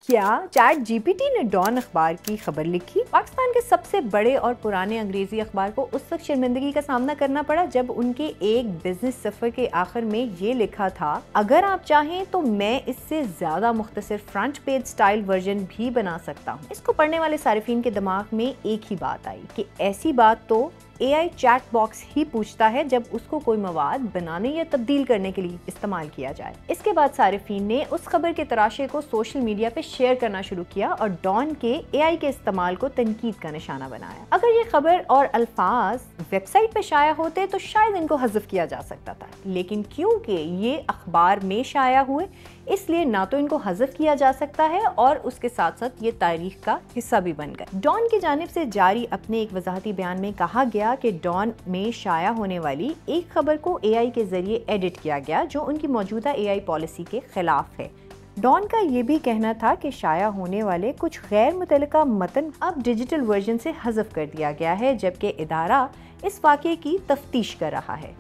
کیا chat G P T نے Dawn اخبار کی خبر لکھی؟ پاکستان کے سب سے بڑے اور پرانے انگریزی اخبار کو اس وقت شرمندگی کا سامنا کرنا پڑا جب ان کے ایک بزنس سفر کے آخر میں یہ لکھا تھا، اگر آپ چاہیں تو میں اس سے زیادہ مختصر فرنٹ پیج سٹائل ورژن بھی بنا سکتا ہوں۔ اس کو پڑھنے والے صارفین کے دماغ میں ایک ہی بات آئی کہ ایسی بات تو اے آئی چیٹ باکس ہی پوچھتا ہے جب اس کو کوئی مواد بنانے یا تبدیل کرنے کے لیے استعمال کیا جائے۔ اس کے بعد صارفین نے اس خبر کے تراشے کو سوشل میڈیا پہ شیئر کرنا شروع کیا اور ڈان کے اے آئی کے استعمال کو تنقید کا نشانہ بنایا۔ اگر یہ خبر اور الفاظ ویب سائٹ پہ شائع ہوتے تو شاید ان کو حذف کیا جا سکتا تھا، لیکن کیونکہ یہ اخبار میں شائع ہوئے اس لیے نہ تو ان کو حذف کیا جا سکتا ہے اور اس کے ساتھ ساتھ یہ تاریخ کا حصہ بھی بن گئے۔ ڈان کی جانب سے جاری اپنے ایک وضاحتی بیان میں کہا گیا کہ ڈان میں شائع ہونے والی ایک خبر کو اے آئی کے ذریعے ایڈٹ کیا گیا جو ان کی موجودہ اے آئی پالیسی کے خلاف ہے۔ ڈان کا یہ بھی کہنا تھا کہ شائع ہونے والے کچھ غیر متعلقہ متن اب ڈیجیٹل ورژن سے حذف کر دیا گیا ہے، جبکہ ادارہ اس واقعے کی تفتیش کر رہا ہے۔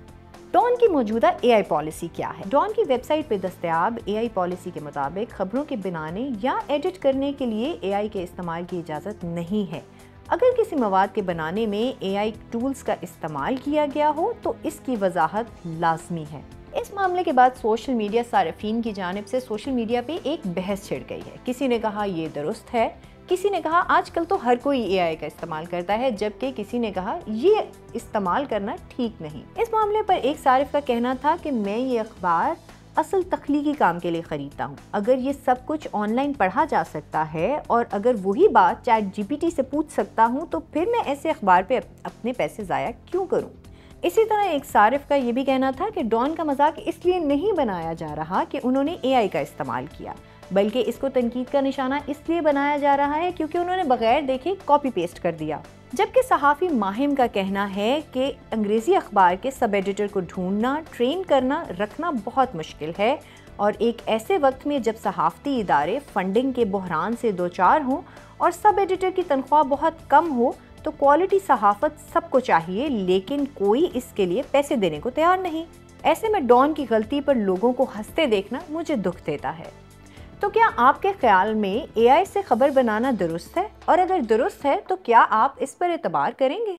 ڈان کی موجودہ اے آئی پالیسی کیا ہے؟ ڈان کی ویب سائٹ پہ دستیاب اے آئی پالیسی کے مطابق خبروں کے بنانے یا ایڈٹ کرنے کے لیے اے آئی کے استعمال کی اجازت نہیں ہے۔ اگر کسی مواد کے بنانے میں اے آئی ٹولز کا استعمال کیا گیا ہو تو اس کی وضاحت لازمی ہے۔ اس معاملے کے بعد سوشل میڈیا صارفین کی جانب سے سوشل میڈیا پہ ایک بحث چھڑ گئی ہے۔ کسی نے کہا یہ درست ہے، کسی نے کہا آج کل تو ہر کوئی اے آئی کا استعمال کرتا ہے، جبکہ کسی نے کہا یہ استعمال کرنا ٹھیک نہیں۔ اس معاملے پر ایک صارف کا کہنا تھا کہ میں یہ اخبار اصل تخلیقی کام کے لیے خریدتا ہوں۔ اگر یہ سب کچھ آن لائن پڑھا جا سکتا ہے اور اگر وہی بات چیٹ جی پی ٹی سے پوچھ سکتا ہوں تو پھر میں ایسے اخبار پہ اپنے پیسے ضائع کیوں کروں؟ اسی طرح ایک صارف کا یہ بھی کہنا تھا کہ ڈان کا مذاق اس لیے نہیں بنایا جا رہا کہ انہوں نے اے آئی کا استعمال کیا، بلکہ اس کو تنقید کا نشانہ اس لیے بنایا جا رہا ہے کیونکہ انہوں نے بغیر دیکھے کاپی پیسٹ کر دیا۔ جبکہ صحافی ماہم کا کہنا ہے کہ انگریزی اخبار کے سب ایڈیٹر کو ڈھونڈنا، ٹرین کرنا، رکھنا بہت مشکل ہے اور ایک ایسے وقت میں جب صحافتی ادارے فنڈنگ کے بحران سے دوچار ہوں اور سب ایڈیٹر کی تنخواہ بہت کم ہو تو کوالٹی صحافت سب کو چاہیے، لیکن کوئی اس کے لیے پیسے دینے کو تیار نہیں۔ ایسے میں ڈان کی غلطی پر لوگوں کو ہنستے دیکھنا مجھے دکھ دیتا ہے۔ تو کیا آپ کے خیال میں اے آئی سے خبر بنانا درست ہے؟ اور اگر درست ہے تو کیا آپ اس پر اعتبار کریں گے؟